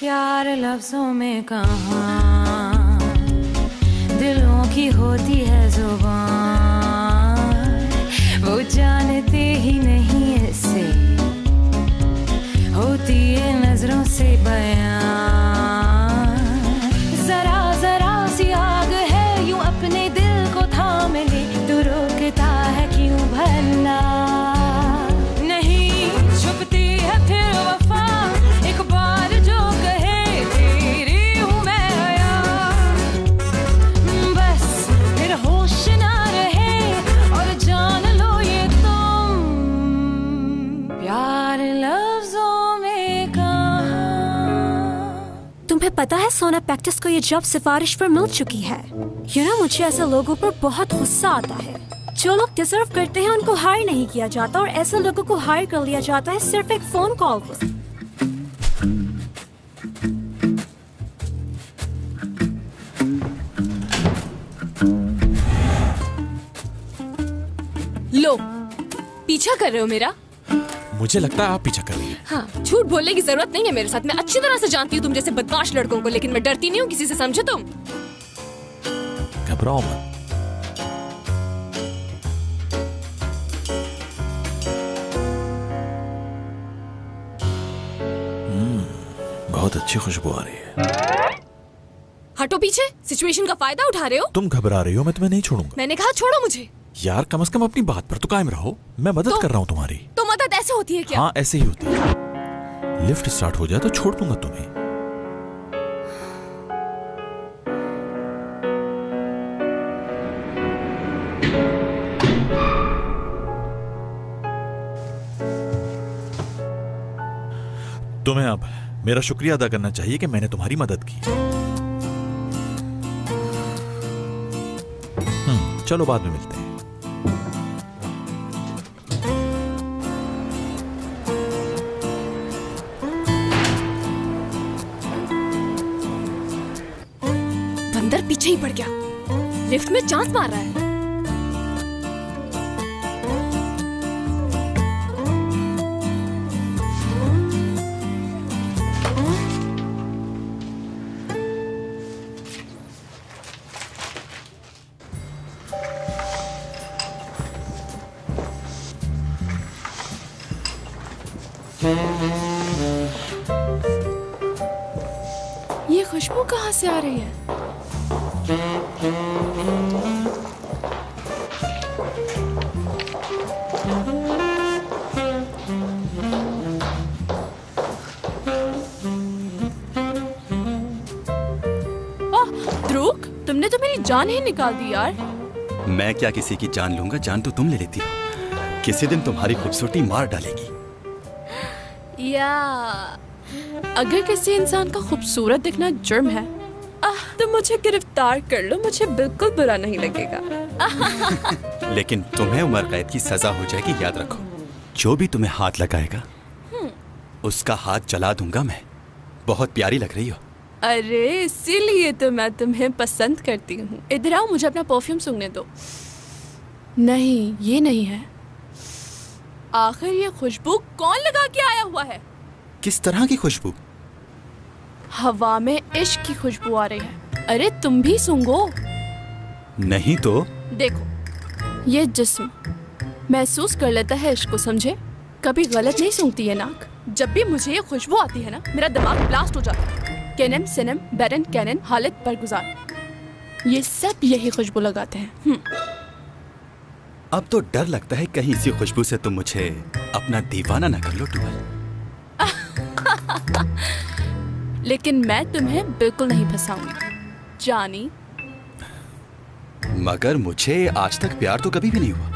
प्यार लफ्जों में कहाँ, दिलों की होती है जुबान, वो जानते ही नहीं ऐसे होती है नजरों से बयान। जरा जरा सी आग है यूं अपने दिल को थाम ले, तू रोकता है क्यों भला? नहीं छुपती है फिर वफा, एक बार जो कहे तेरी हूँ मैं आया, बस फिर होश ना रहे और जान लो ये तुम प्यार लफ्जों में कहाँ। तुम्हें पता है सोना पैक्टिस को ये जॉब सिफारिश पर मिल चुकी है। मुझे ऐसे लोगों पर बहुत गुस्सा आता है। जो लोग डिजर्व करते हैं उनको हायर नहीं किया जाता और ऐसे लोगों को हायर कर लिया जाता है सिर्फ एक फोन कॉल पर। लो, पीछा कर रहे हो मेरा? मुझे लगता है आप पीछा कर रही हैं। हाँ, झूठ बोलने की जरूरत नहीं है मेरे साथ। मैं अच्छी तरह से जानती हूँ तुम जैसे बदमाश लड़कों को, लेकिन मैं डरती नहीं हूँ किसी से, समझो तुम। घबराओ मत। बहुत अच्छी खुशबू आ रही है। हटो पीछे, सिचुएशन का फायदा उठा रहे हो। तुम घबरा रही हो, मैं तुम्हें नहीं छोड़ूंगा। मैंने कहा छोड़ो मुझे। यार कम से कम अपनी बात पर तो कायम रहो। मैं मदद कर रहा हूँ तुम्हारी। तो मदद ऐसे होती है क्या? हाँ ऐसे ही होती है। लिफ्ट स्टार्ट हो जाए तो छोड़ दूंगा तुम्हें। तुम्हें अब मेरा शुक्रिया अदा करना चाहिए कि मैंने तुम्हारी मदद की। चलो बाद में मिलते हैं। बंदर पीछे ही पड़ गया, लिफ्ट में चांस मार रहा है। ये खुशबू कहाँ से आ रही है? ओह, ध्रुव, तुमने तो मेरी जान ही निकाल दी यार। मैं क्या किसी की जान लूंगा? जान तो तुम ले लेती हो। किसी दिन तुम्हारी खूबसूरती मार डालेगी। या अगर किसी इंसान का खूबसूरत दिखना जुर्म है, तो मुझे गिरफ्तार कर लो, मुझे बिल्कुल बुरा नहीं लगेगा। लेकिन तुम्हें उम्र कैद की सजा हो जाएगी, याद रखो। जो भी तुम्हें हाथ लगाएगा उसका हाथ जला दूंगा मैं। बहुत प्यारी लग रही हो। अरे इसीलिए तो मैं तुम्हें पसंद करती हूँ। इधर आओ, मुझे अपना परफ्यूम सूंघने दो। नहीं, ये नहीं है। आखिर ये खुशबू कौन लगा के आया हुआ है? किस तरह की खुशबू? हवा में इश्क की खुशबू आ रही है। अरे तुम भी सूंघो। नहीं तो देखो, ये जिस्म महसूस कर लेता है इश्क को, समझे? कभी गलत नहीं सूंघती है नाक। जब भी मुझे ये खुशबू आती है ना, मेरा दिमाग ब्लास्ट हो जाता है। केनम सिनम बैरन कैनन हालत बरगुजार, ये सब यही खुशबू लगाते हैं। अब तो डर लगता है कहीं इसी खुशबू से तुम मुझे अपना दीवाना न कर लो टूवल। लेकिन मैं तुम्हें बिल्कुल नहीं फंसाऊंगी जानी। मगर मुझे आज तक प्यार तो कभी भी नहीं हुआ।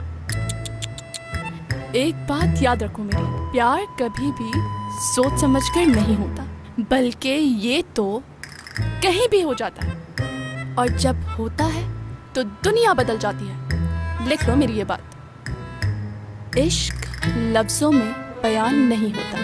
एक बात याद रखो मेरी, प्यार कभी भी सोच समझकर नहीं होता, बल्कि ये तो कहीं भी हो जाता है। और जब होता है तो दुनिया बदल जाती है। लिख लो मेरी ये बात, इश्क लफ्जों में बयान नहीं होता।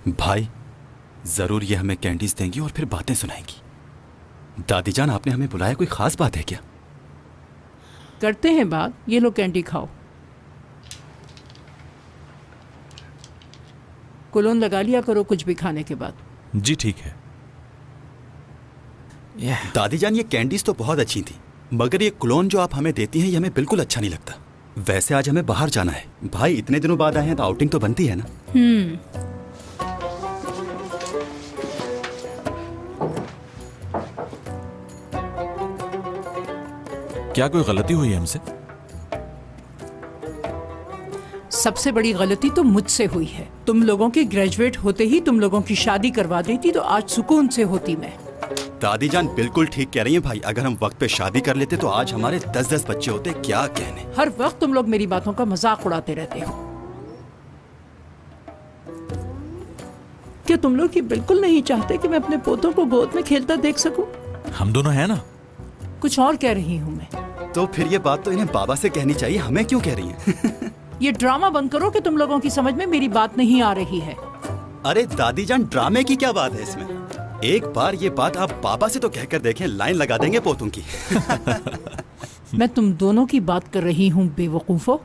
भाई जरूर ये हमें कैंडीज देंगी और फिर बातें सुनाएंगी। दादी जान, आपने हमें बुलाया, कोई खास बात है क्या? करते हैं बात। ये लो कैंडी खाओ। कोलोन लगा लिया करो कुछ भी खाने के बाद। जी ठीक है। दादी जान, ये कैंडीज तो बहुत अच्छी थी, मगर ये क्लोन जो आप हमें देती हैं ये हमें बिल्कुल अच्छा नहीं लगता। वैसे आज हमें बाहर जाना है। भाई इतने दिनों बाद आए हैं तो आउटिंग तो बनती है ना। क्या कोई गलती हुई है हमसे? सबसे बड़ी गलती तो मुझसे हुई है। तुम लोगों के ग्रेजुएट होते ही तुम लोगों की शादी करवा देती तो आज सुकून से होती मैं। दादी जान बिल्कुल ठीक कह रही हैं भाई, अगर हम वक्त पे शादी कर लेते तो आज हमारे 10-10 बच्चे होते। क्या कहने। हर वक्त तुम लोग मेरी बातों का मजाक उड़ाते रहते हो। क्या तुम लोग ये बिल्कुल नहीं चाहते कि मैं अपने पोतों को गोद में खेलता देख सकूं? हम दोनों हैं ना। कुछ और कह रही हूं मैं। तो फिर ये बात तो इन्हें बाबा से कहनी चाहिए, हमें क्यों कह रही हैं? ये ड्रामा बंद करो कि तुम लोगों की समझ में मेरी बात नहीं आ रही है। अरे दादी जान, ड्रामे की क्या बात है इसमें? एक बार ये बात आप बाबा से तो कहकर देखें, लाइन लगा देंगे पोतों की। मैं तुम दोनों की बात कर रही हूँ बेवकूफो।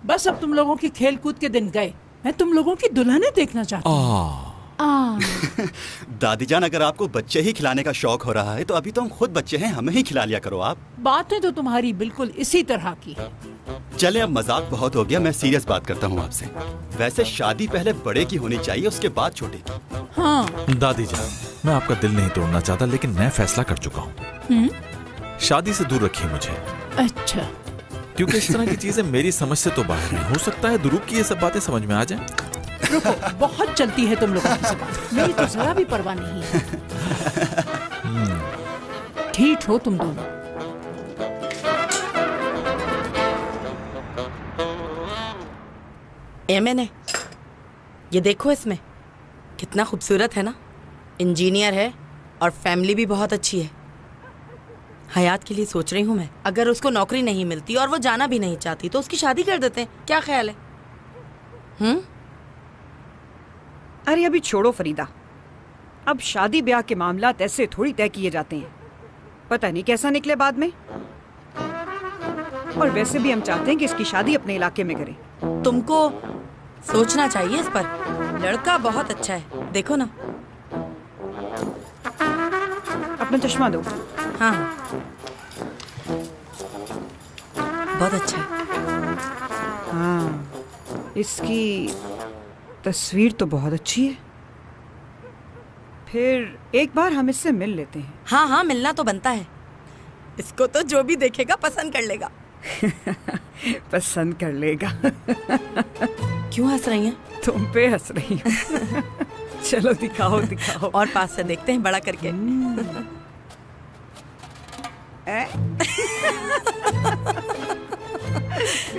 बस अब तुम लोगों की खेल कूद के दिन गए। मैं तुम लोगों की दुल्हनें देखना चाहती हूँ। दादी जान, अगर आपको बच्चे ही खिलाने का शौक हो रहा है तो अभी तो हम खुद बच्चे हैं, हमें ही खिला लिया करो आप। बातें तो तुम्हारी बिल्कुल इसी तरह की है। चले अब मजाक बहुत हो गया, मैं सीरियस बात करता हूँ आपसे। वैसे शादी पहले बड़े की होनी चाहिए, उसके बाद छोटे की। हाँ दादी जान, मैं आपका दिल नहीं तोड़ना चाहता, लेकिन मैं फैसला कर चुका हूँ। शादी से दूर रखिए मुझे। अच्छा। क्योंकि इस तरह की चीजें मेरी समझ से तो बाहर नहीं। हो सकता है दुरूप की ये सब बातें समझ में आ जाए। रुको, बहुत चलती है तुम लोगों की जबान, मेरी तो जरा भी परवाह नहीं है। ठीक हो तुम दोनों। मैंने ये देखो, इसमें कितना खूबसूरत है ना। इंजीनियर है और फैमिली भी बहुत अच्छी है। हयात के लिए सोच रही हूँ मैं, अगर उसको नौकरी नहीं मिलती और वो जाना भी नहीं चाहती तो उसकी शादी कर देते हैं। क्या ख्याल है? अरे अभी छोड़ो फरीदा, अब शादी ब्याह के मामलात ऐसे थोड़ी तय किए जाते हैं। पता नहीं कैसा निकले बाद में। और वैसे भी हम चाहते हैं कि इसकी शादी अपने इलाके में करें। तुमको सोचना चाहिए इस पर। लड़का बहुत अच्छा है, देखो ना। अपना चश्मा दो। हाँ, बहुत अच्छा है। हाँ, इसकी तस्वीर तो बहुत अच्छी है। फिर एक बार हम इससे मिल लेते हैं। हाँ हाँ, मिलना तो बनता है। इसको तो जो भी देखेगा पसंद कर लेगा। पसंद कर लेगा। क्यों हंस रही हैं? तुम पे हंस रही हूँ। चलो दिखाओ दिखाओ। और पास से देखते हैं बड़ा करके।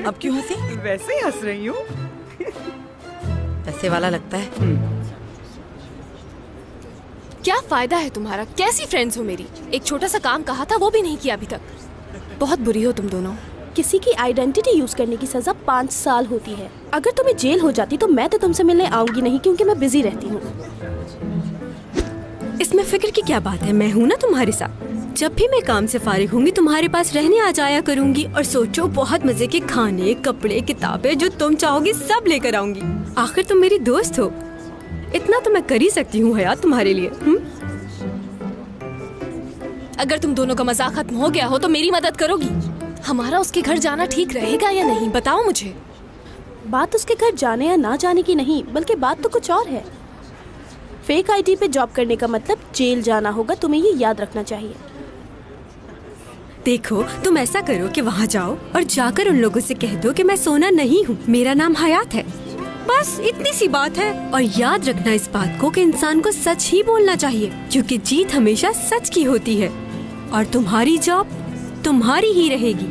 अब क्यों हंसी? वैसे ही हंस रही हूँ। पैसे वाला लगता है। क्या फायदा है तुम्हारा? कैसी फ्रेंड्स हो मेरी? एक छोटा सा काम कहा था वो भी नहीं किया अभी तक। बहुत बुरी हो तुम दोनों। किसी की आइडेंटिटी यूज करने की सजा 5 साल होती है। अगर तुम्हें जेल हो जाती तो मैं तो तुमसे मिलने आऊंगी नहीं, क्योंकि मैं बिजी रहती हूँ। इसमें फिक्र की क्या बात है? मैं हूँ ना तुम्हारे साथ। जब भी मैं काम से फारिग होंगी तुम्हारे पास रहने आ जाया करूंगी। और सोचो, बहुत मजे के खाने, कपड़े, किताबें जो तुम चाहोगी सब लेकर आऊंगी। आखिर तुम मेरी दोस्त हो, इतना तो मैं कर ही सकती हूँ हयात तुम्हारे लिए। अगर तुम दोनों का मजाक खत्म हो गया हो तो मेरी मदद करोगी? हमारा उसके घर जाना ठीक रहेगा या नहीं, बताओ मुझे। बात उसके घर जाने या ना जाने की नहीं, बल्कि बात तो कुछ और है। फेक आईडी पे जॉब करने का मतलब जेल जाना होगा, तुम्हें ये याद रखना चाहिए। देखो, तुम ऐसा करो कि वहाँ जाओ और जाकर उन लोगों से कह दो कि मैं सोना नहीं हूँ, मेरा नाम हयात है। बस इतनी सी बात है। और याद रखना इस बात को कि इंसान को सच ही बोलना चाहिए, क्योंकि जीत हमेशा सच की होती है। और तुम्हारी जॉब तुम्हारी ही रहेगी।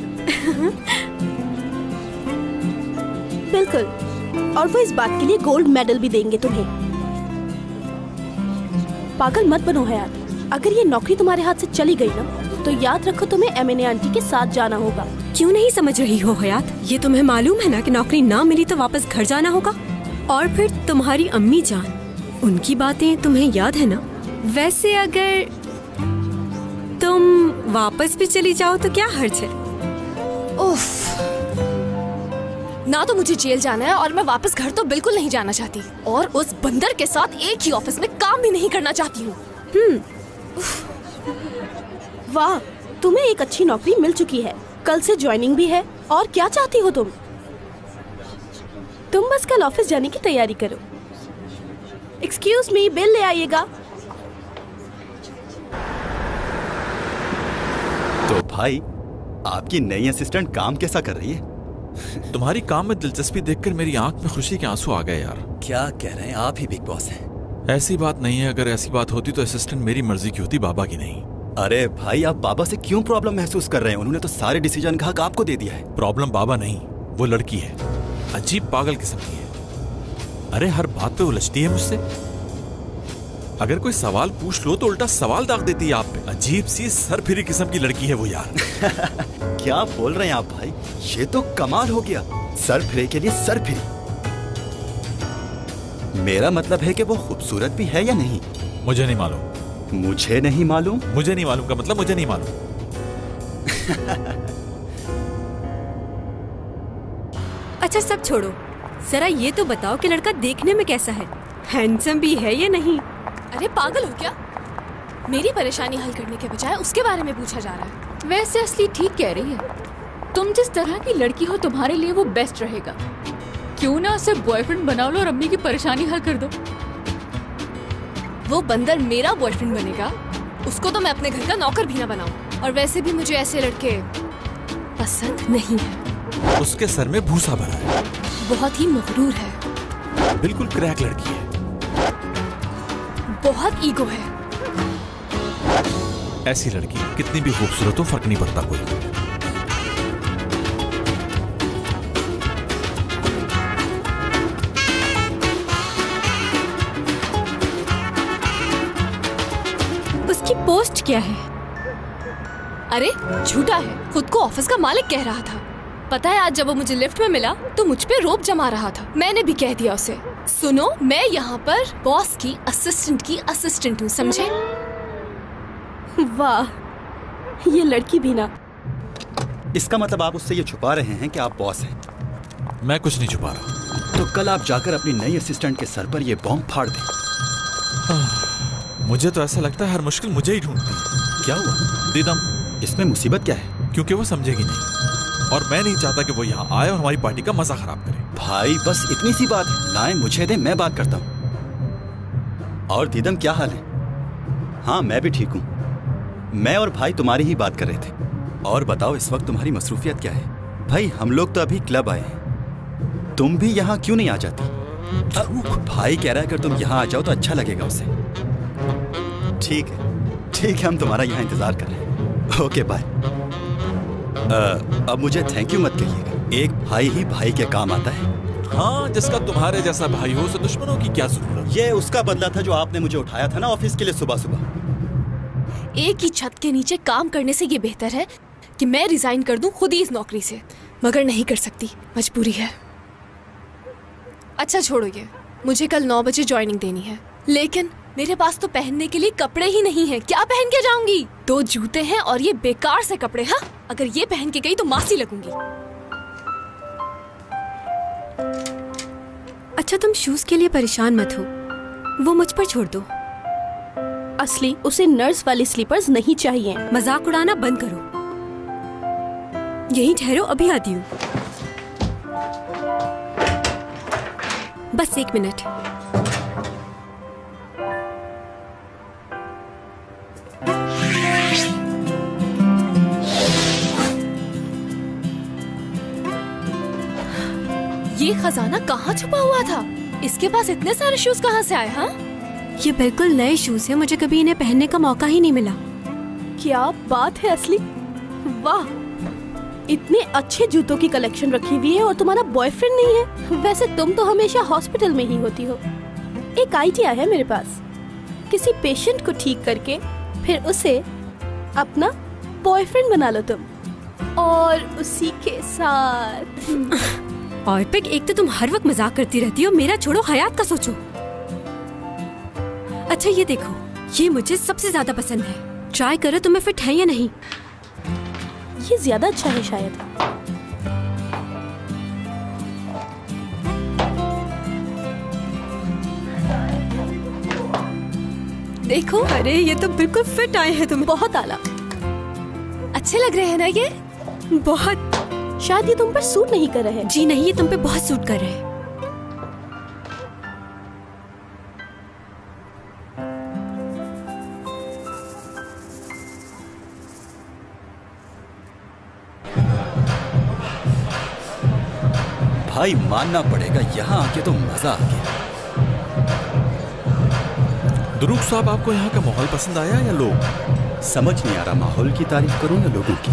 बिल्कुल, और वो इस बात के लिए गोल्ड मेडल भी देंगे तुम्हें। पागल मत बनो हयात। अगर ये नौकरी तुम्हारे हाथ से चली गई ना तो याद रखो तुम्हें एमएनए आंटी के साथ जाना होगा। क्यों नहीं समझ रही हो हयात? ये तुम्हें मालूम है ना कि नौकरी ना मिली तो वापस घर जाना होगा। और फिर तुम्हारी अम्मी जान, उनकी बातें तुम्हें याद है ना? वैसे अगर तुम वापस भी चली जाओ तो क्या हर्ज है? उफ, ना तो मुझे जेल जाना है और मैं वापस घर तो बिल्कुल नहीं जाना चाहती, और उस बंदर के साथ एक ही ऑफिस में काम भी नहीं करना चाहती हूँ। वाह, तुम्हें एक अच्छी नौकरी मिल चुकी है, कल से ज्वाइनिंग भी है। और क्या चाहती हो तुम? तुम बस कल ऑफिस जाने की तैयारी करो। एक्सक्यूज मी, बिल ले आइएगा। तो भाई, आपकी नई असिस्टेंट काम कैसा कर रही है? तुम्हारी काम में दिलचस्पी देखकर मेरी आंख में खुशी के आंसू आ गए यार। क्या कह रहे हैं, आप ही बिग बॉस हैं? ऐसी बात नहीं है, अगर ऐसी बात होती तो असिस्टेंट मेरी मर्जी की होती, बाबा की नहीं। अरे भाई, आप बाबा से क्यों प्रॉब्लम महसूस कर रहे हैं? उन्होंने तो सारे डिसीजन का हक आपको दे दिया है। प्रॉब्लम बाबा नहीं, वो लड़की है, अजीब पागल किस्म की है। अरे हर बात पे उलझती है मुझसे, अगर कोई सवाल पूछ लो तो उल्टा सवाल दाग देती है आप पे। अजीब सी सरफिरी किस्म की लड़की है वो यार। क्या बोल रहे हैं आप भाई, ये तो कमाल हो गया। सरफिरे के लिए सरफिरी। मेरा मतलब है कि वो खूबसूरत भी है या नहीं? मुझे नहीं मालूम। मुझे नहीं मालूम? मुझे नहीं मालूम का मतलब मुझे नहीं मालूम। अच्छा सब छोड़ो, जरा ये तो बताओ कि लड़का देखने में कैसा है? हैंडसम भी है या नहीं? अरे पागल हो क्या? मेरी परेशानी हल करने के बजाय उसके बारे में पूछा जा रहा है। वैसे असली ठीक कह रही है, तुम जिस तरह की लड़की हो तुम्हारे लिए वो बेस्ट रहेगा। क्यों ना उसे बॉयफ्रेंड बना लो और अम्मी की परेशानी हल कर दो। वो बंदर मेरा बॉयफ्रेंड बनेगा, उसको तो मैं अपने घर का नौकर भी ना बनाऊं। और वैसे भी मुझे ऐसे लड़के पसंद नहीं है। उसके सर में भूसा भरा है, बहुत ही मगरूर है, बिल्कुल क्रैक लड़की है, बहुत ईगो है। ऐसी लड़की कितनी भी खूबसूरत हो फर्क नहीं पड़ता कोई। उसकी पोस्ट क्या है? अरे झूठा है, खुद को ऑफिस का मालिक कह रहा था। पता है, आज जब वो मुझे लिफ्ट में मिला तो मुझ पे रोब जमा रहा था। मैंने भी कह दिया उसे, सुनो मैं यहाँ पर बॉस की असिस्टेंट हूँ, समझे? वाह, ये लड़की भी ना। इसका मतलब आप उससे ये छुपा रहे हैं कि आप बॉस हैं? मैं कुछ नहीं छुपा रहा। तो कल आप जाकर अपनी नई असिस्टेंट के सर पर ये बॉम्ब फाड़ दें। मुझे तो ऐसा लगता है हर मुश्किल मुझे ही ढूंढती है। क्या हुआ दीदम? इसमें मुसीबत क्या है? क्योंकि वो समझेगी नहीं, और मैं नहीं चाहता कि वो यहाँ आए और हमारी पार्टी का मजा खराब करे। भाई बस इतनी सी बात है, लाएं मुझे दे, मैं बात करता हूँ। और दीदम क्या हाल है? हाँ मैं भी ठीक हूँ। मैं और भाई तुम्हारी ही बात कर रहे थे। और बताओ इस वक्त तुम्हारी मसरूफियत क्या है? भाई हम लोग तो अभी क्लब आए हैं, तुम भी यहाँ क्यों नहीं आ जाती? भाई कह रहा है अगर तुम यहाँ आ जाओ तो अच्छा लगेगा उसे। ठीक है, हम तुम्हारा यहाँ इंतजार कर रहे हैं। Okay bye. अब मुझे थैंक यू मत कहिएगा, एक भाई ही भाई के काम आता है। हाँ, जिसका तुम्हारे जैसा भाई हो उसे दुश्मनों की क्या जरूरत? ये उसका बदला था जो आपने मुझे उठाया था ना ऑफिस के लिए सुबह सुबह। एक ही छत के नीचे काम करने से ये बेहतर है कि मैं रिजाइन कर दूं खुद ही इस नौकरी से, मगर नहीं कर सकती, मजबूरी है। अच्छा छोड़ो ये, मुझे कल 9 बजे ज्वाइनिंग देनी है, लेकिन मेरे पास तो पहनने के लिए कपड़े ही नहीं हैं। क्या पहन के जाऊंगी? 2 जूते हैं और ये बेकार से कपड़े। हाँ, अगर ये पहन के गई तो मासी लगूंगी। अच्छा तुम शूज के लिए परेशान मत हो, वो मुझ पर छोड़ दो। असली उसे नर्स वाली स्लीपर्स नहीं चाहिए। मजाक उड़ाना बंद करो। यहीं ठहरो, अभी आती हूँ। बस 1 मिनट। ये खजाना कहाँ छुपा हुआ था? इसके पास इतने सारे शूज कहाँ से आए? हाँ, ये बिल्कुल नए शूज हैं, मुझे कभी इन्हें पहनने का मौका ही नहीं मिला। क्या बात है असली, वाह, इतने अच्छे जूतों की कलेक्शन रखी हुई है और तुम्हारा बॉयफ्रेंड नहीं है। वैसे तुम तो हमेशा हॉस्पिटल में ही होती हो। एक आइडिया है मेरे पास, किसी पेशेंट को ठीक करके फिर उसे अपना बॉयफ्रेंड बना लो तुम, और उसी के साथ ऑर्पिक, एक तो तुम हर वक्त मजाक करती रहती हो, मेरा छोड़ो, हयात का सोचो। अच्छा ये देखो, ये मुझे सबसे ज्यादा पसंद है, ट्राई करो तुम्हें फिट है या नहीं। ये ज्यादा अच्छा है शायद। देखो, अरे ये तो बिल्कुल फिट आए हैं तुम्हें। बहुत आला, अच्छे लग रहे हैं ना ये? बहुत। शायद ये तुम पर सूट नहीं कर रहे हैं। जी नहीं, ये तुम पे बहुत सूट कर रहे हैं। भाई मानना पड़ेगा, यहाँ आके तो मजा आ गया। दुरूक साहब, आपको यहाँ का माहौल पसंद आया या लोग? समझ नहीं आ रहा माहौल की तारीफ करूँ या लोगों की।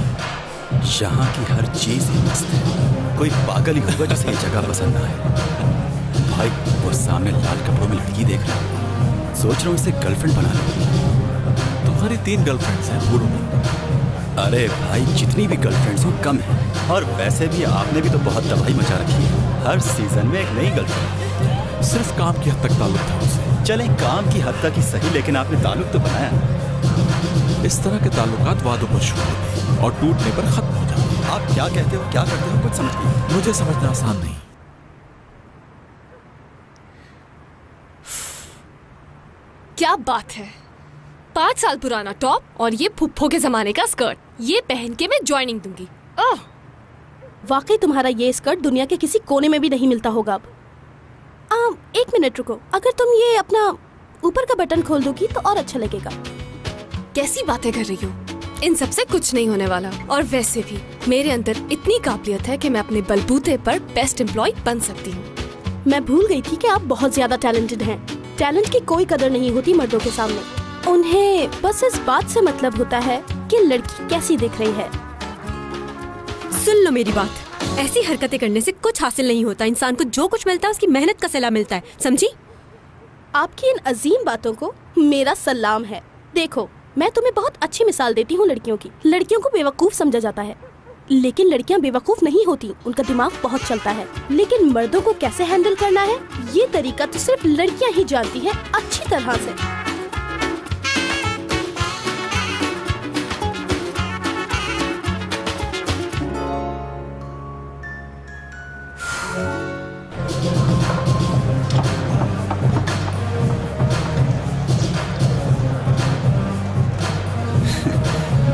यहाँ की हर चीज ही मस्त है। कोई पागल ही होगा जिसे ये जगह पसंद ना आए। भाई वो सामने लाल कपड़ों में लड़की देख रहा हूँ, सोच रहा हूँ इसे गर्लफ्रेंड बना लूँ। तुम्हारी 3 गर्लफ्रेंड्स हैं, भूलो नहीं। अरे भाई, जितनी भी गर्लफ्रेंड्स हो कम है। और वैसे भी आपने भी तो बहुत तबाही मचा रखी है, हर सीजन में एक नई गर्लफ्रेंड। सिर्फ काम की हद तक ताल्लुक था उससे। चलें काम की हद तक ही सही, लेकिन आपने ताल्लुक तो बनाया। इस तरह के ताल्लुकात वादों पर शुरू होते हैं और टूटने पर खत्म हो जाते हैं। आप क्या कहते हो, क्या करते हो, कुछ समझ नहीं। मुझे समझना आसान नहीं। क्या बात है, 5 साल पुराना टॉप और ये फुफ्फो के जमाने का स्कर्ट, ये पहन के मैं ज्वाइनिंग दूंगी। वाकई तुम्हारा ये स्कर्ट दुनिया के किसी कोने में भी नहीं मिलता होगा अब। 1 मिनट रुको, अगर तुम ये अपना ऊपर का बटन खोल दोगी तो और अच्छा लगेगा। कैसी बातें कर रही हो, इन सब से कुछ नहीं होने वाला। और वैसे भी मेरे अंदर इतनी काबिलियत है कि मैं अपने बलबूते पर बेस्ट एम्प्लॉय बन सकती हूँ। मैं भूल गई थी कि आप बहुत ज्यादा टैलेंटेड हैं। टैलेंट की कोई कदर नहीं होती मर्दों के सामने। उन्हें बस इस बात से मतलब होता है कि लड़की कैसी दिख रही है। सुन लो मेरी बात, ऐसी हरकतें करने से कुछ हासिल नहीं होता। इंसान को जो कुछ मिलता है उसकी मेहनत का सिला मिलता है, समझी? आपकी इन अजीम बातों को मेरा सलाम है। देखो, मैं तुम्हें बहुत अच्छी मिसाल देती हूँ लड़कियों की। लड़कियों को बेवकूफ समझा जाता है, लेकिन लड़कियाँ बेवकूफ नहीं होती, उनका दिमाग बहुत चलता है। लेकिन मर्दों को कैसे हैंडल करना है, ये तरीका तो सिर्फ लड़कियाँ ही जानती हैं अच्छी तरह से।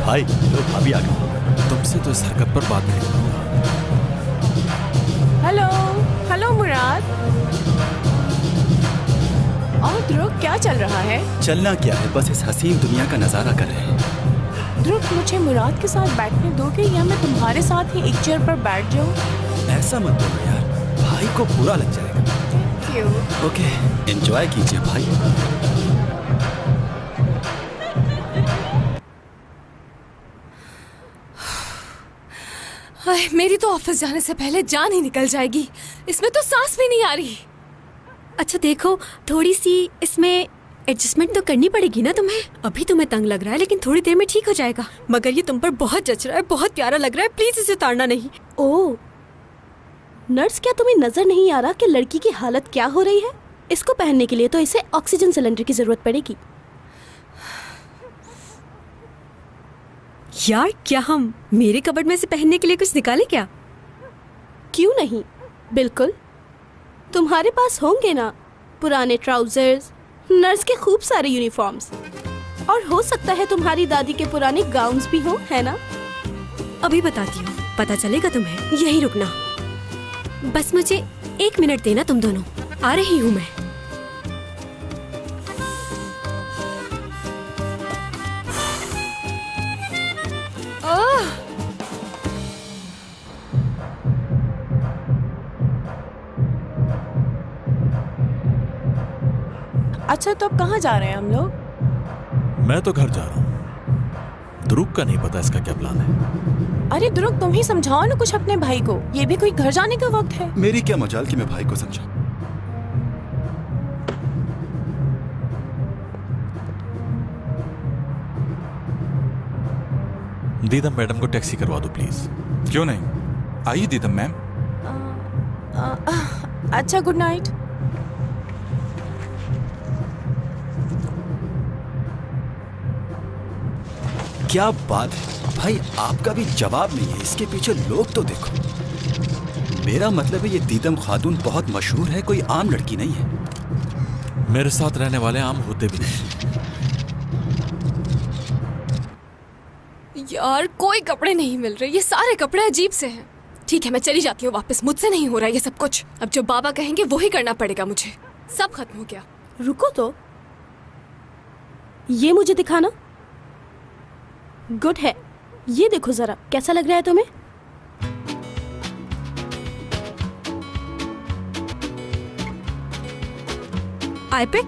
भाई लो, भाभी आ गई। तुमसे तो इस हरकत पर बात नहीं करूंगा। हेलो हेलो मुराद। और ध्रुव, क्या चल रहा है? चलना क्या है, बस इस हसीन दुनिया का नजारा कर रहे हैं। ध्रुव, मुझे मुराद के साथ बैठने दोगे या मैं तुम्हारे साथ ही एक चेयर पर बैठ जाऊं? ऐसा मत बोलो यार, भाई को बुरा लग जाएगा। क्यों? ओके, एंजॉय कीजिए भाई। मेरी तो ऑफिस जाने से पहले जान ही निकल जाएगी, इसमें तो सांस भी नहीं आ रही। अच्छा देखो, थोड़ी सी इसमें एडजस्टमेंट तो करनी पड़ेगी ना तुम्हें। अभी तुम्हें तंग लग रहा है, लेकिन थोड़ी देर में ठीक हो जाएगा। मगर ये तुम पर बहुत जच रहा है, बहुत प्यारा लग रहा है, प्लीज इसे उतारना नहीं। ओह नर्स, क्या तुम्हें नजर नहीं आ रहा कि लड़की की हालत क्या हो रही है? इसको पहनने के लिए तो इसे ऑक्सीजन सिलेंडर की जरूरत पड़ेगी। यार, क्या हम मेरे कबर्ड में से पहनने के लिए कुछ निकाले क्या? क्यों नहीं, बिल्कुल। तुम्हारे पास होंगे ना पुराने ट्राउजर्स, नर्स के खूब सारे यूनिफॉर्म्स, और हो सकता है तुम्हारी दादी के पुराने गाउन्स भी हों, है ना? अभी बताती हूँ, पता चलेगा तुम्हें। यही रुकना, बस मुझे 1 मिनट देना तुम दोनों, आ रही हूँ मैं। अच्छा, तो अब कहाँ जा रहे हैं हम लोग? मैं तो घर जा रहा हूँ। ध्रुव का नहीं पता इसका क्या प्लान है। अरे ध्रुव, तुम ही समझाओ ना कुछ अपने भाई को, ये भी कोई घर जाने का वक्त है। मेरी क्या मजाल कि मैं भाई को समझाऊं। दीदम मैडम को टैक्सी करवा दो प्लीज। क्यों नहीं, आइए दीदम मैम। अच्छा, गुड नाइट। क्या बात है भाई, आपका भी जवाब नहीं है। इसके पीछे लोग तो देखो। मेरा मतलब है ये दीदम खातून बहुत मशहूर है, कोई आम लड़की नहीं है। मेरे साथ रहने वाले आम होते भी नहीं। यार कोई कपड़े नहीं मिल रहे, ये सारे कपड़े अजीब से हैं। ठीक है मैं चली जाती हूँ वापस, मुझसे नहीं हो रहा ये सब कुछ। अब जो बाबा कहेंगे वो ही करना पड़ेगा मुझे। सब खत्म हो गया। रुको तो, ये मुझे दिखाना। गुड है, ये देखो जरा, कैसा लग रहा है तुम्हें? आईपिक,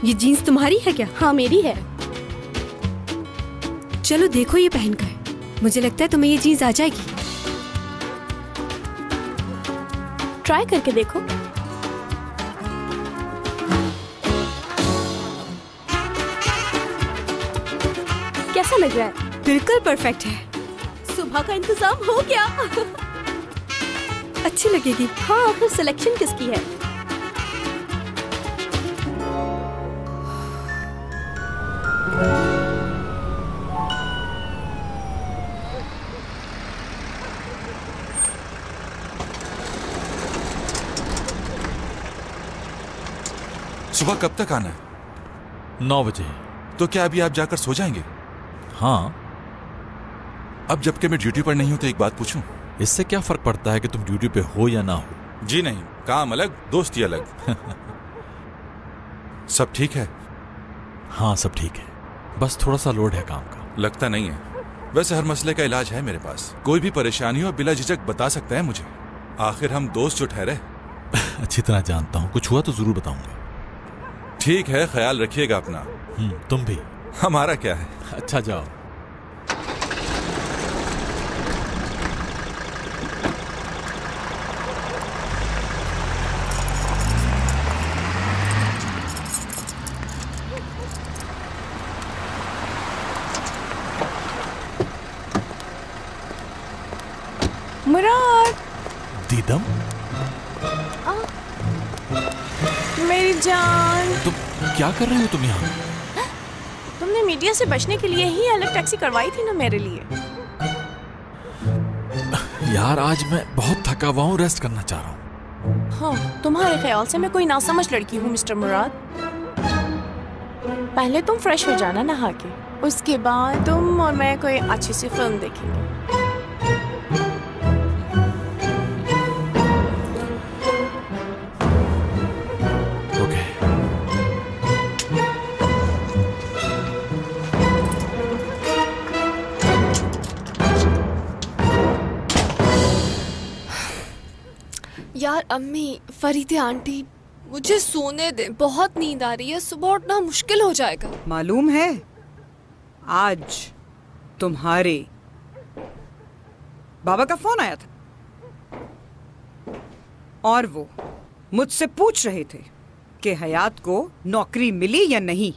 ये जीन्स तुम्हारी है क्या? हाँ मेरी है। चलो देखो ये पहनकर, मुझे लगता है तुम्हें ये जीन्स आ जाएगी। ट्राई करके देखो। कैसा लग रहा है? बिल्कुल परफेक्ट है। सुबह का इंतजाम हो गया। अच्छी लगेगी। हाँ, फिर सिलेक्शन किसकी है? सुबह कब तक आना है? 9 बजे। तो क्या अभी आप जाकर सो जाएंगे? हाँ। अब जबकि मैं ड्यूटी पर नहीं हूं तो एक बात पूछूं? इससे क्या फर्क पड़ता है कि तुम ड्यूटी पे हो या ना हो? जी नहीं, काम अलग दोस्ती अलग। सब ठीक है? हाँ सब ठीक है, बस थोड़ा सा लोड है काम का। लगता नहीं है। वैसे हर मसले का इलाज है मेरे पास। कोई भी परेशानी हो बिला झिझक बता सकता है मुझे। आखिर हम दोस्त जो ठहरे। अच्छी तरह जानता हूँ, कुछ हुआ तो जरूर बताऊंगा। ठीक है, ख्याल रखिएगा अपना। तुम भी। हमारा क्या है। अच्छा जाओ। मुराद। दीदम, मेरी जान। तुम क्या कर रहे हो तुम यहाँ? तुमने मीडिया से बचने के लिए ही अलग टैक्सी करवाई थी ना मेरे लिए। यार आज मैं बहुत थका हुआ हूँ, रेस्ट करना चाह रहा हूँ। हाँ, तुम्हारे ख्याल से मैं कोई नासमझ लड़की हूँ मिस्टर मुराद। पहले तुम फ्रेश हो जाना नहा के, उसके बाद तुम और मैं कोई अच्छी सी फिल्म देखेंगे। यार अम्मी, फरीदे आंटी, मुझे सोने दे, बहुत नींद आ रही है। सुबह उठना मुश्किल हो जाएगा। मालूम है आज तुम्हारे बाबा का फोन आया था और वो मुझसे पूछ रहे थे कि हयात को नौकरी मिली या नहीं,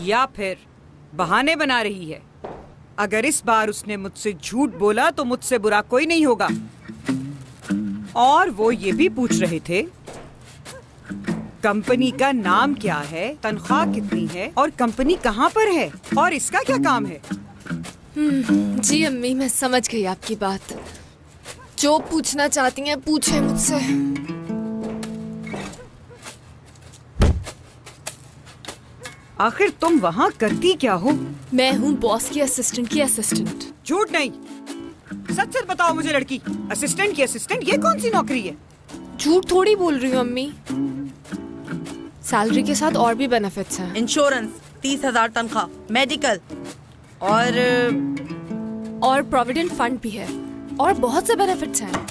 या फिर बहाने बना रही है। अगर इस बार उसने मुझसे झूठ बोला तो मुझसे बुरा कोई नहीं होगा। और वो ये भी पूछ रहे थे कंपनी का नाम क्या है, तनख्वाह कितनी है और कंपनी कहाँ पर है और इसका क्या काम है। जी अम्मी, मैं समझ गई आपकी बात। जो पूछना चाहती हैं पूछे मुझसे। आखिर तुम वहाँ करती क्या हो? मैं हूँ बॉस की असिस्टेंट की असिस्टेंट। झूठ नहीं, सच सच बताओ मुझे लड़की। असिस्टेंट की असिस्टेंट, ये कौन सी नौकरी है? झूठ थोड़ी बोल रही हूँ अम्मी। सैलरी के साथ और भी बेनिफिट्स हैं। इंश्योरेंस, 30,000 तनख्वाह, मेडिकल और प्रोविडेंट फंड भी है और बहुत से बेनिफिट्स हैं।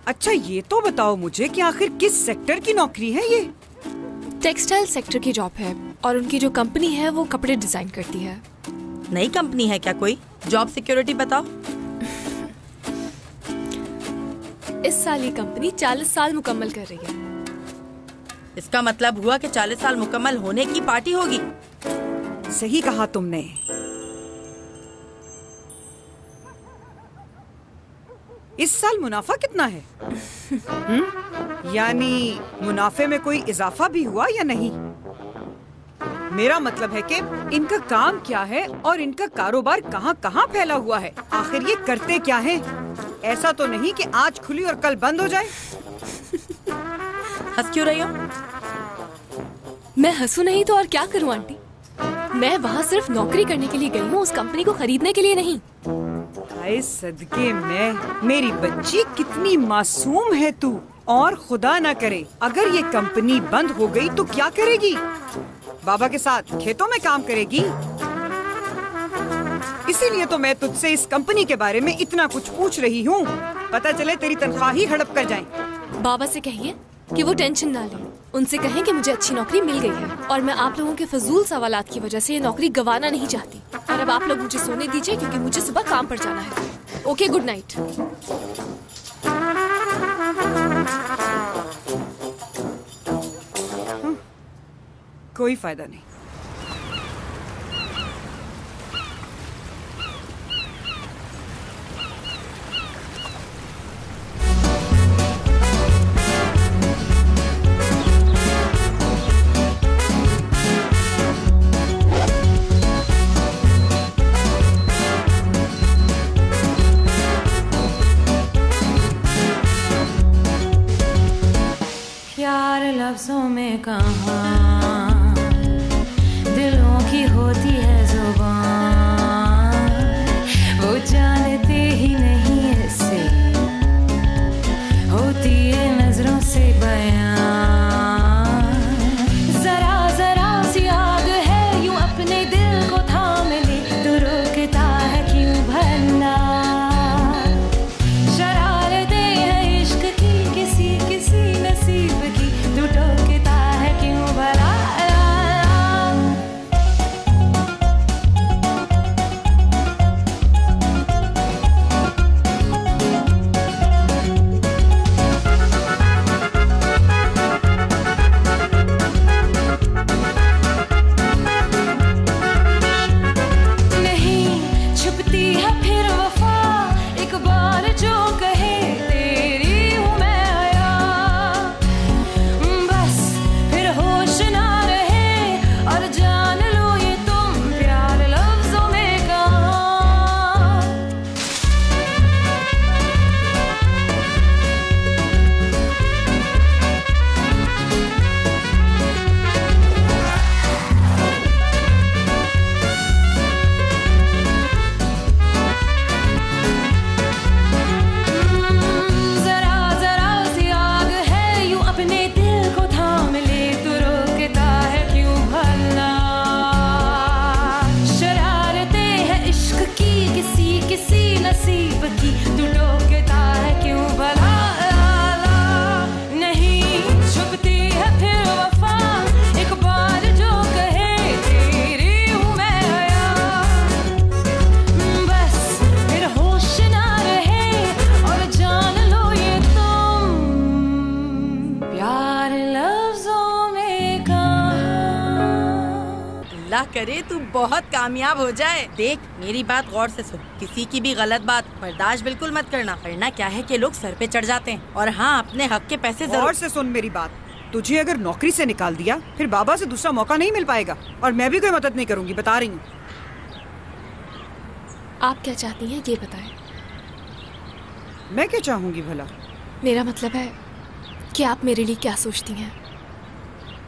अच्छा ये तो बताओ मुझे कि आखिर किस सेक्टर की नौकरी है ये? टेक्सटाइल सेक्टर की जॉब है और उनकी जो कंपनी है वो कपड़े डिजाइन करती है। नई कंपनी है क्या कोई? जॉब सिक्योरिटी बताओ। इस साल ये कंपनी 40 साल मुकम्मल कर रही है। इसका मतलब हुआ कि 40 साल मुकम्मल होने की पार्टी होगी। सही कहा तुमने। इस साल मुनाफा कितना है? यानी मुनाफे में कोई इजाफा भी हुआ या नहीं? मेरा मतलब है कि इनका काम क्या है और इनका कारोबार कहाँ कहाँ फैला हुआ है। आखिर ये करते क्या हैं? ऐसा तो नहीं कि आज खुली और कल बंद हो जाए। हंस क्यों रही हो? मैं हंसू नहीं तो और क्या करूं आंटी? मैं वहाँ सिर्फ नौकरी करने के लिए गई हूँ, उस कंपनी को खरीदने के लिए नहीं। हाय सदके में, मेरी बच्ची कितनी मासूम है तू। और खुदा ना करे अगर ये कंपनी बंद हो गई तो क्या करेगी? बाबा के साथ खेतों में काम करेगी? इसीलिए तो मैं तुझसे इस कंपनी के बारे में इतना कुछ पूछ रही हूँ। पता चले तेरी तनख्वाह ही हड़प कर जाए। बाबा से कहिए कि वो टेंशन ना ले। उनसे कहें कि मुझे अच्छी नौकरी मिल गई है और मैं आप लोगों के फजूल सवालात की वजह से ये नौकरी गंवाना नहीं चाहती। और अब आप लोग मुझे सोने दीजिए क्योंकि मुझे सुबह काम पर जाना है। Okay, good night. कोई फायदा नहीं। प्यार लफ्जों में कहाँ, दिलों की होती है जुबान, वो जानते ही नहीं ऐसे होती है नजरों से बयान। जरा जरा सी आग है यूं अपने दिल को थाम ले, तू रोकता है क्यों भला? शरारतें हैं इश्क की किसी किसी नसीब की, तू टोकता है क्यों भला? नहीं छुपती है फिर वफा, एक बार जो कहे तेरी हूँ मैं आया, बस फिर होश ना रहे और जान लो ये तुम प्यार लफ्जों में कहाँ। जरा जरा सी आग है यूं अपने दिल को थाम ले, तू रोकता है क्यों भला? शरारतें हैं इश्क की किसी किसी नसीब की, तू टोकता है क्यों भला? नहीं छुपती है फिर वफा, एक बार जो कहे तेरी हूँ मैं आया, बस फिर होश ना रहे और जान लो ये तुम प्यार लफ्जों में कहाँ। अल्लाह करे तू बहुत कामयाब हो जाए। देख मेरी बात गौर से सुन, किसी की भी गलत बात बर्दाश्त बिल्कुल मत करना, वरना क्या है कि लोग सर पे चढ़ जाते हैं। और हाँ, अपने हक के पैसे गौर जरूर से सुन मेरी बात। तुझे अगर नौकरी से निकाल दिया फिर बाबा से दूसरा मौका नहीं मिल पाएगा, और मैं भी कोई मदद नहीं करूंगी, बता रही हूँ। आप क्या चाहती हैं ये बताएं। मैं क्या चाहूंगी भला? मेरा मतलब है कि आप मेरे लिए क्या सोचती हैं?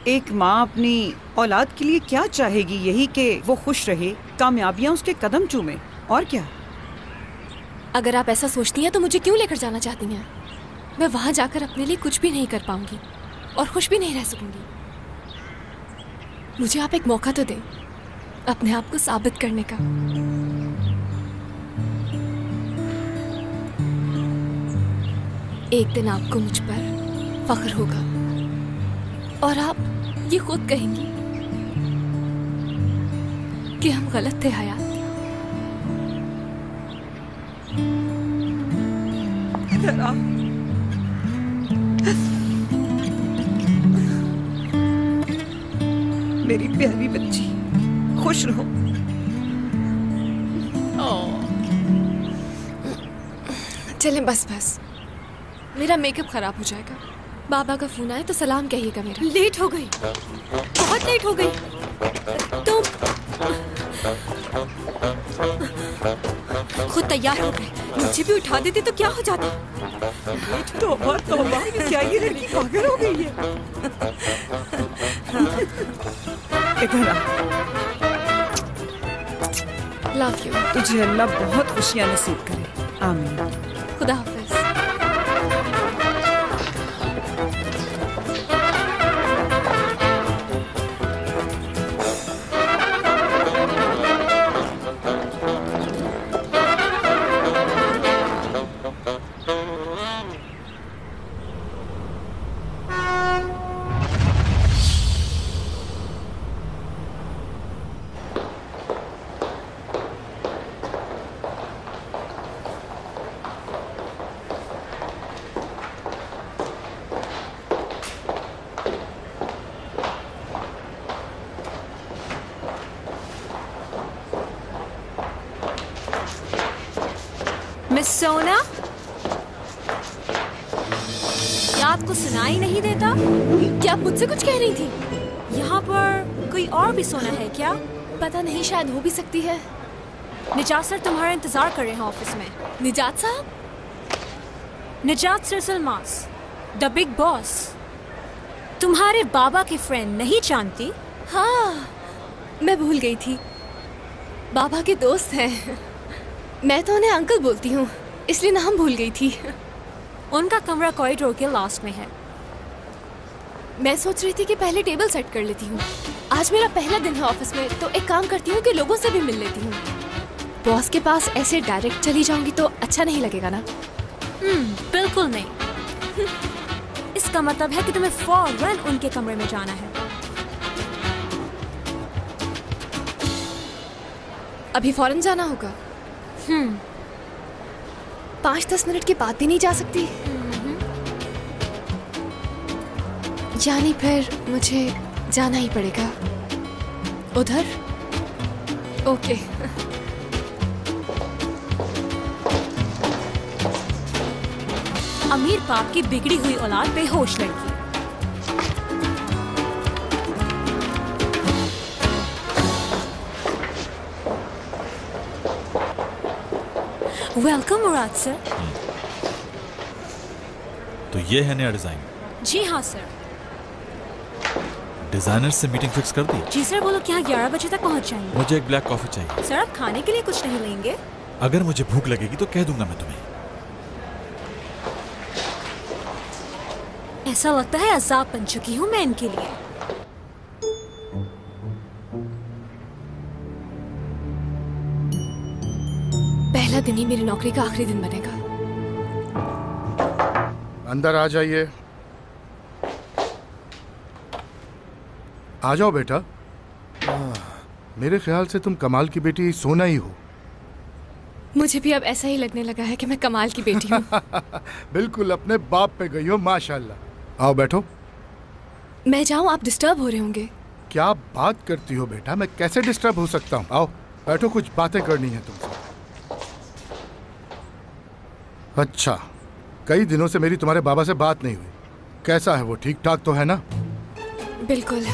एक माँ अपनी औलाद के लिए क्या चाहेगी? यही कि वो खुश रहे, कामयाबियाँ उसके कदम चूमे, और क्या? अगर आप ऐसा सोचती हैं तो मुझे क्यों लेकर जाना चाहती हैं? मैं वहाँ जाकर अपने लिए कुछ भी नहीं कर पाऊंगी और खुश भी नहीं रह सकूंगी। मुझे आप एक मौका तो दें अपने आप को साबित करने का। एक दिन आपको मुझ पर फख्र होगा और आप ये खुद कहेंगी कि हम गलत थे हयात। मेरी प्यारी बच्ची, खुश रहो। चलें बस बस, मेरा मेकअप खराब हो जाएगा। बाबा का फोन आए तो सलाम कहिएगा मेरा। लेट हो गई, बहुत लेट हो गई। तुम खुद तैयार हो गए, मुझे भी उठा देते तो क्या हो जाता। तौबा तौबा, क्या ये लड़की पागल हो गई है? इधर आ। Love you. तुझे अल्लाह बहुत खुशियां नसीब करे, आमीन। खुदा हाफिज। मिस सोना, क्या आपको सुनाई नहीं देता? क्या आप मुझसे कुछ कह रही थी? यहाँ पर कोई और भी सोना है क्या? पता नहीं, शायद हो भी सकती है। निजात सर तुम्हारा इंतजार कर रहे हैं ऑफिस में। निजात साहब? निजात सर सलमास, द बिग बॉस। तुम्हारे बाबा की फ्रेंड नहीं जानती? हाँ, मैं भूल गई थी। बाबा के दोस्त हैं। मैं तो उन्हें अंकल बोलती हूँ, इसलिए नाम भूल गई थी। उनका कमरा कॉरिडोर के लास्ट में है। मैं सोच रही थी कि पहले टेबल सेट कर लेती हूँ। आज मेरा पहला दिन है ऑफिस में, तो एक काम करती हूँ कि लोगों से भी मिल लेती हूँ। बॉस के पास ऐसे डायरेक्ट चली जाऊंगी तो अच्छा नहीं लगेगा ना? बिल्कुल नहीं। इसका मतलब है कि तुम्हें फौरन उनके कमरे में जाना है। अभी फौरन जाना होगा? 5-10 मिनट की बात भी नहीं जा सकती? यानी फिर मुझे जाना ही पड़ेगा उधर? ओके। अमीर बाप की बिगड़ी हुई औलाद बेहोश लड़की। वेलकम मुराद सर। तो ये है नया डिजाइन? जी हाँ सर। डिजाइनर से मीटिंग फिक्स कर दी? जी सर, वो लोग यहाँ 11 बजे तक पहुँच जाएंगे। मुझे एक ब्लैक कॉफी चाहिए। सर आप खाने के लिए कुछ नहीं लेंगे? अगर मुझे भूख लगेगी तो कह दूंगा मैं तुम्हें। ऐसा लगता है अजाब बन चुकी हूँ मैं इनके लिए। पहला दिन ही मेरी नौकरी का आखिरी दिन बनेगा। अंदर आ जाइए। आ जाओ बेटा। मेरे ख्याल से तुम कमाल की बेटी सोना ही हो। मुझे भी अब ऐसा ही लगने लगा है कि मैं कमाल की बेटी हूँ। बिल्कुल अपने बाप पे गई हो माशाल्लाह। आओ बैठो। मैं जाऊँ? आप डिस्टर्ब हो रहे होंगे। क्या बात करती हो बेटा, मैं कैसे डिस्टर्ब हो सकता हूँ। आओ बैठो, कुछ बातें करनी है तुमसे। अच्छा, कई दिनों से मेरी तुम्हारे बाबा से बात नहीं हुई। कैसा है वो, ठीक ठाक तो है ना? बिल्कुल।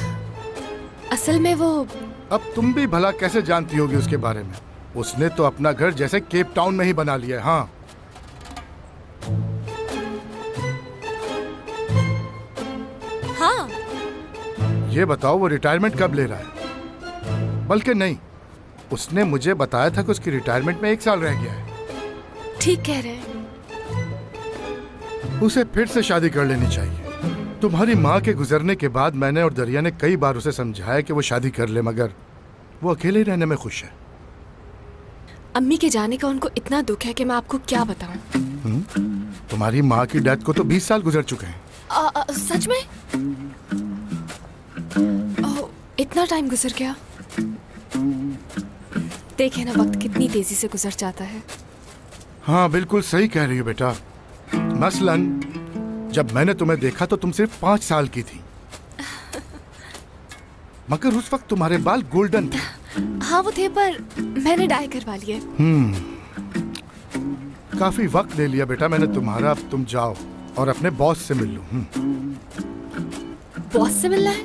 असल में वो... अब तुम भी भला कैसे जानती होगी उसके बारे में? उसने तो अपना घर जैसे केप टाउन में ही बना लिया है। हाँ, हाँ। ये बताओ वो रिटायरमेंट कब ले रहा है? बल्कि नहीं, उसने मुझे बताया था कि उसकी रिटायरमेंट में 1 साल रह गया है। ठीक कह रहे हैं। उसे फिर से शादी कर लेनी चाहिए। तुम्हारी माँ के गुजरने के बाद मैंने और दरिया ने कई बार उसे समझाया कि वो शादी कर ले, मगर वो अकेले रहने में खुश है। अम्मी के जाने का उनको इतना दुख है कि मैं आपको क्या बताऊं। तुम्हारी माँ की डेथ को तो 20 साल गुजर चुके हैं। सच में? इतना टाइम गुजर गया। देखे ना वक्त कितनी तेजी से गुजर जाता है। हाँ बिल्कुल सही कह रही हो बेटा। मसलन जब मैंने तुम्हें देखा तो तुम सिर्फ 5 साल की थी, मगर उस वक्त तुम्हारे बाल गोल्डन थे। हाँ वो थे, पर मैंने डाई करवा लिए। काफी वक्त ले लिया बेटा मैंने तुम्हारा। अब तुम जाओ और अपने बॉस से मिल लो। बॉस से मिलना है?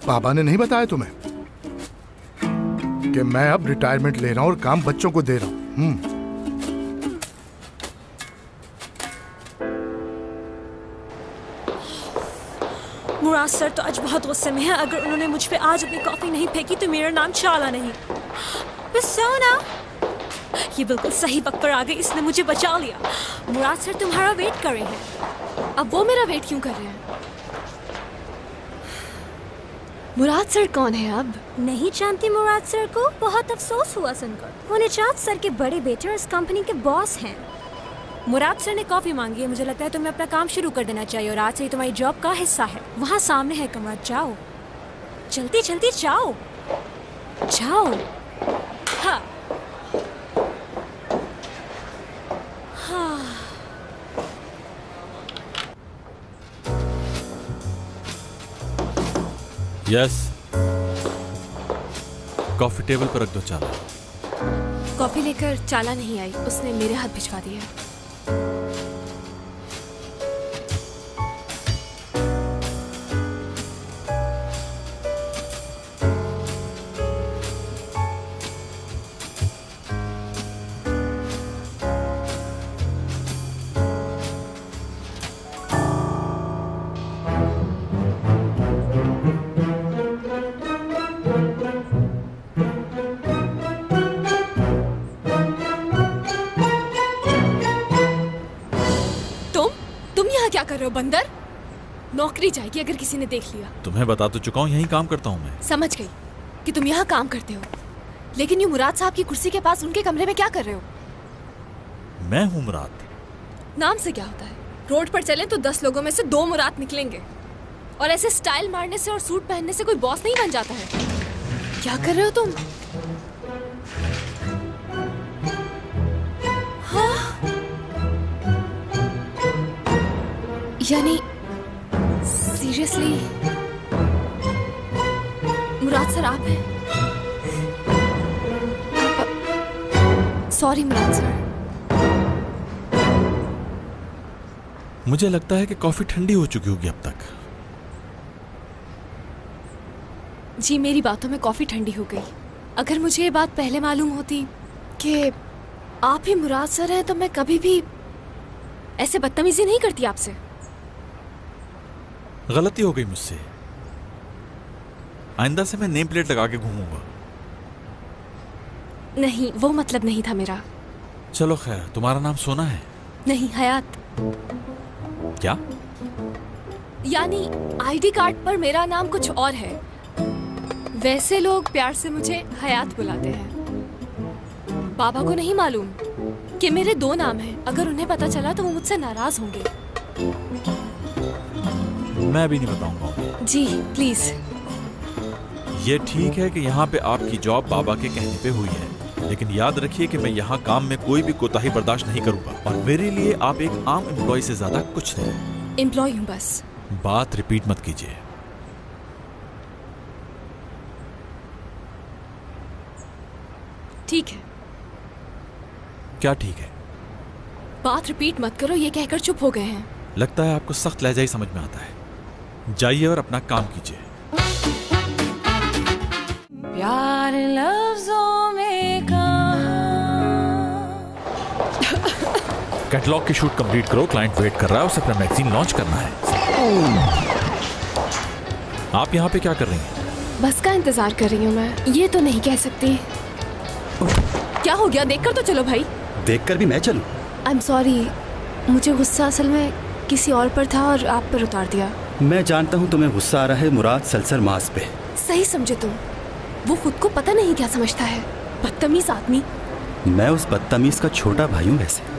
पापा ने नहीं बताया तुम्हें कि मैं अब रिटायरमेंट ले रहा हूँ और काम बच्चों को दे रहा हूँ। मुराद सर तो आज बहुत गुस्से में है। अगर उन्होंने मुझ पे आज अपनी कॉफी नहीं फेंकी तो मेरा नाम चाला नहीं। बस सोना, ये बिल्कुल सही वक्त पर आ गई, इसने मुझे बचा लिया। मुराद सर तुम्हारा वेट कर रहे हैं। अब वो मेरा वेट क्यों कर रहे हैं? मुराद सर कौन है? अब नहीं जानती मुराद सर को? बहुत अफसोस हुआ सुनकर। वो निजात सर के बड़े बेटे और इस कंपनी के बॉस हैं। मुराद सर ने कॉफी मांगी है। मुझे लगता है तुम्हें अपना काम शुरू कर देना चाहिए और आज से ही तुम्हारी जॉब का हिस्सा है। वहाँ सामने है कमरा, जाओ जल्दी जल्दी जाओ जाओ। हाँ हाँ। यस, कॉफी टेबल पर रख दो चाला। कॉफी लेकर चाला नहीं आई, उसने मेरे हाथ भिजवा दिया। क्या कर रहे हो बंदर? नौकरी जाएगी अगर किसी ने देख लिया। तुम्हें बता तो चुका हूँ, यही काम करता हूँ मैं। समझ गई कि तुम यहाँ काम करते हो, लेकिन ये मुराद साहब की कुर्सी के पास उनके कमरे में क्या कर रहे हो? मैं हूँ मुराद। नाम से क्या होता है? रोड पर चले तो 10 लोगों में से 2 मुराद निकलेंगे, और ऐसे स्टाइल मारने से और सूट पहनने से कोई बॉस नहीं बन जाता है। क्या कर रहे हो तुम? यानी सीरियसली मुराद सर आप हैं? सॉरी मुराद सर। मुझे लगता है कि कॉफी ठंडी हो चुकी होगी अब तक। जी मेरी बातों में कॉफी ठंडी हो गई। अगर मुझे ये बात पहले मालूम होती कि आप ही मुराद सर हैं तो मैं कभी भी ऐसे बदतमीजी नहीं करती आपसे। गलती हो गई मुझसे। आइंदा से मैं नेम प्लेट लगा के घूमूंगा। नहीं, वो मतलब नहीं था मेरा। चलो खैर, तुम्हारा नाम सोना है? नहीं, हयात। क्या? यानी आईडी कार्ड पर मेरा नाम कुछ और है। वैसे लोग प्यार से मुझे हयात बुलाते हैं। बाबा को नहीं मालूम कि मेरे 2 नाम हैं। अगर उन्हें पता चला तो वो मुझसे नाराज होंगे। मैं भी नहीं बताऊंगा। जी प्लीज। ये ठीक है कि यहाँ पे आपकी जॉब बाबा के कहने पे हुई है, लेकिन याद रखिए कि मैं यहाँ काम में कोई भी कोताही बर्दाश्त नहीं करूंगा, और मेरे लिए आप एक आम एम्प्लॉय से ज्यादा कुछ नहीं। एम्प्लॉय हूँ बस। बात रिपीट मत कीजिए। ठीक है। क्या ठीक है? बात रिपीट मत करो, ये कहकर चुप हो गए हैं। लगता है आपको सख्त लहजा ही समझ में आता है। जाइए और अपना काम कीजिए। प्यार लफ्जों में कैटलॉग की शूट कंप्लीट करो, क्लाइंट वेट कर रहा है, उसे अपना मैगजीन लॉन्च करना है। आप यहाँ पे क्या कर रही हैं? बस का इंतजार कर रही हूँ मैं। ये तो नहीं कह सकती। क्या हो गया? देखकर तो चलो भाई। देखकर भी मैं चलूं? आई एम सॉरी, मुझे गुस्सा असल में किसी और पर था और आप पर उतार दिया। मैं जानता हूँ तुम्हें गुस्सा आ रहा है मुराद सलसर मास पे। सही समझे तुम। वो खुद को पता नहीं क्या समझता है, बदतमीज आदमी। मैं उस बदतमीज का छोटा भाई हूँ वैसे।